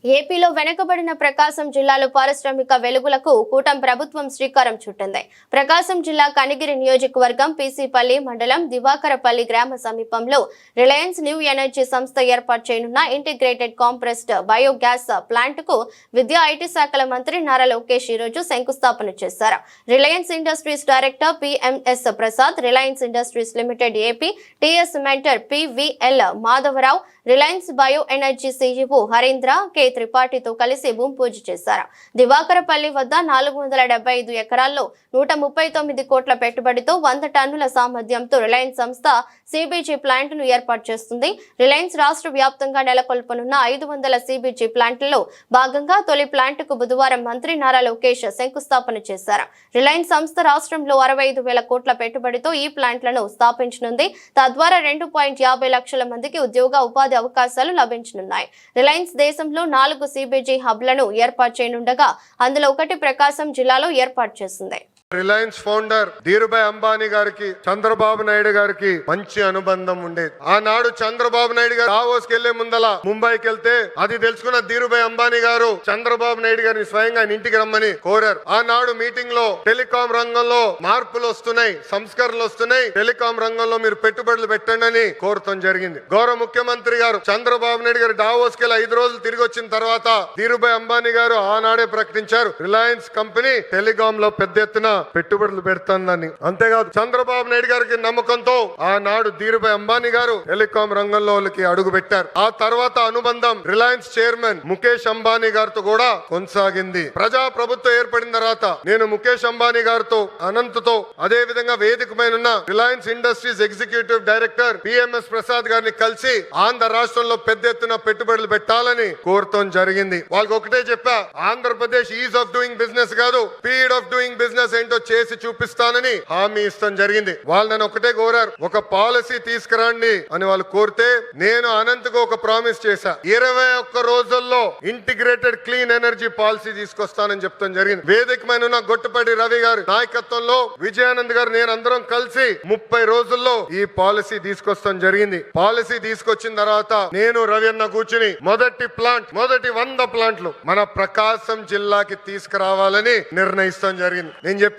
ఏపీలో వెనుకబడిన ప్రకాశం జిల్లాలో పారిశ్రామిక వెలుగులకు కూటమి ప్రభుత్వం శ్రీకారం చుట్టింది. ప్రకాశం జిల్లా కనిగిరి నియోజకవర్గం పీసీపల్లి మండలం దివాకరపల్లి గ్రామ సమీపంలో రిలయన్స్ న్యూ ఎనర్జీ సంస్థ ఏర్పాటు చేయనున్న ఇంటిగ్రేటెడ్ కాంప్రెస్డ్ బయోగ్యాస్ ప్లాంట్ కు విద్యా ఐటీ శాఖల మంత్రి నారా లోకేష్ ఈ రోజు శంకుస్థాపన చేశారు. Reliance Industries director PMS Prasad, Reliance Industries Limited AP TS mentor PVL Madhavarao, Reliance bio energy CEO Harindra K త్రిపాఠితో కలిసి భూమి పూజ చేశారు. దివాకరపల్లి వద్ద 475 ఎకరాల్లో 139 కోట్ల పెట్టుబడితో 100 టన్నుల సామర్థ్యంతో రిలయన్స్ సంస్థ సిబిజీ ప్లాంట్ ను ఏర్పాటు చేస్తుంది. రిలయన్స్ రాష్ట్ర వ్యాప్తంగా నెలకొల్పనున్న 500 సిబిజీ ప్లాంట్లలో భాగంగా తొలి ప్లాంట్ కు బుధవారం మంత్రి నారా లోకేష్ శంకుస్థాపన చేశారు. రిలయన్స్ సంస్థ రాష్ట్రంలో 65,000 కోట్ల పెట్టుబడితో ఈ ప్లాంట్లను స్థాపించనుంది. తద్వారా 2.50 లక్షల మందికి ఉపాధి అవకాశాలు లభించనున్నాయి. రిలయన్స్ దేశంలో 4 సిబిజీ హబ్లను ఏర్పాటు చేయనుండగా అందులో ఒకటి ప్రకాశం జిల్లాలో ఏర్పాటు చేసింది. రిలయన్స్ ఫౌండర్ ధీరుభాయ్ అంబానీ గారికి చంద్రబాబు నాయుడు గారికి మంచి అనుబంధం ఉండేది. ఆనాడు చంద్రబాబు నాయుడు గారు దావోస్ కి వెళ్లే ముందల ముంబైకి వెళ్తే అది తెలుసుకున్న ధీరుభాయ్ అంబానీ గారు చంద్రబాబు నాయుడు గారిని స్వయంగా ఆయన ఇంటికి రమ్మని కోరారు. ఆనాడు మీటింగ్ లో టెలికాం రంగంలో మార్పులు వస్తున్నాయి, సంస్కరణలు వస్తున్నాయి, టెలికాం రంగంలో మీరు పెట్టుబడులు పెట్టండి అని కోరటం జరిగింది. గౌరవ ముఖ్యమంత్రి గారు చంద్రబాబు నాయుడు గారు దావోస్ కి 5 రోజులు తిరిగి వచ్చిన తర్వాత ధీరుభాయ్ అంబానీ గారు ఆనాడే ప్రకటించారు, రిలయన్స్ కంపెనీ టెలికాం లో పెద్ద ఎత్తున పెట్టుబడులు పెడుతుందని. అంతేకాదు చంద్రబాబు నాయుడు గారికి నమ్మకంతో ఆనాడు ధీరుభాయ్ అంబానీ గారు టెలికాం రంగంలోకి అడుగు పెట్టారు. ఆ తర్వాత అనుబంధం రిలయన్స్ చైర్మన్ ముఖేష్ అంబానీ గారితో కూడా కొనసాగింది. ప్రజా ప్రభుత్వం ఏర్పడిన తర్వాత నేను ముఖేష్ అంబానీ గారితో, అనంత్తో, అదే విధంగా వేదిక పైన Reliance industries executive director PMS Prasad గారిని కలిసి ఆంధ్ర రాష్ట్రంలో పెద్ద ఎత్తున పెట్టుబడులు పెట్టాలని కోరటం జరిగింది. వాళ్ళకి ఒకటే చెప్పా, Andhra Pradesh is of doing business కాదు, స్పీడ్ ఆఫ్ డూయింగ్ బిజినెస్ ఏంటో చేసి చూపిస్తానని హామీ ఇస్తాం జరిగింది. వాళ్ళు నన్ను ఒకటే కోరారు, ఒక పాలసీ తీసుకురండి అని వాళ్ళు కోరితే నేను అనంతకు ఒక ప్రామిస్ చేశా, 21 రోజుల్లో ఇంటిగ్రేటెడ్ క్లీన్ ఎనర్జీ పాలసీ తీసుకొస్తానని చెప్తాం జరిగింది. వేదిక మీద ఉన్న గొట్టపాటి రవి గారి నాయకత్వంలో విజయానంద్ గారు నేను అందరం కలిసి 30 రోజుల్లో ఈ పాలసీ తీసుకొస్తాం జరిగింది. పాలసీ తీసుకొచ్చిన తర్వాత నేను రవి అన్న కూర్చుని మొదటి 100 ప్లాంట్లు మన ప్రకాశం జిల్లాకి తీసుకురావాలని నిర్ణయిస్తాం జరిగింది. నేను చెప్పాను,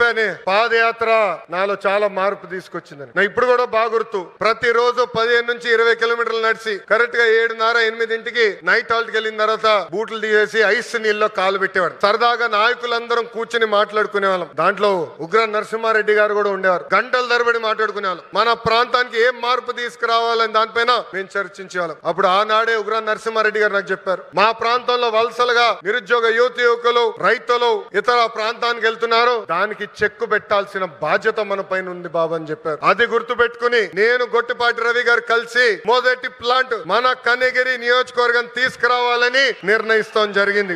పాదయాత్ర నాలో చాలా మార్పు తీసుకొచ్చిందని. నా ఇప్పుడు కూడా బాగా గుర్తు, ప్రతిరోజు 15 నుంచి 20 కిలోమీటర్లు నడిచి కరెక్ట్ గా 7:30-8 నైట్ హాల్ట్ వెళ్ళిన తర్వాత బూట్లు తీసేసి ఐస్ నీళ్ళలో కాలు పెట్టేవాడు. సరదాగా నాయకులందరం కూర్చుని మాట్లాడుకునే వాళ్ళం. దాంట్లో ఉగ్ర నరసింహారెడ్డి గారు కూడా ఉండేవారు. గంటల తరబడి మాట్లాడుకునే వాళ్ళం. మన ప్రాంతానికి ఏం మార్పు తీసుకురావాలని దానిపైన మేము చర్చించేవాళ్ళం. అప్పుడు ఆనాడే ఉగ్ర నరసింహారెడ్డి గారు నాకు చెప్పారు, మా ప్రాంతంలో వలసలుగా నిరుద్యోగ యువకులు, రైతులు ఇతర ప్రాంతానికి వెళ్తున్నారు, దానికి చెక్కు పెట్టాల్సిన బాధ్యత మన పైన ఉంది బాబు అని చెప్పారు. అది గుర్తు పెట్టుకుని నేను గొట్టిపాటి రవి గారు కలిసి మొదటి ప్లాంట్ మన కనిగిరి నియోజకవర్గం తీసుకురావాలని నిర్ణయిస్తాం జరిగింది.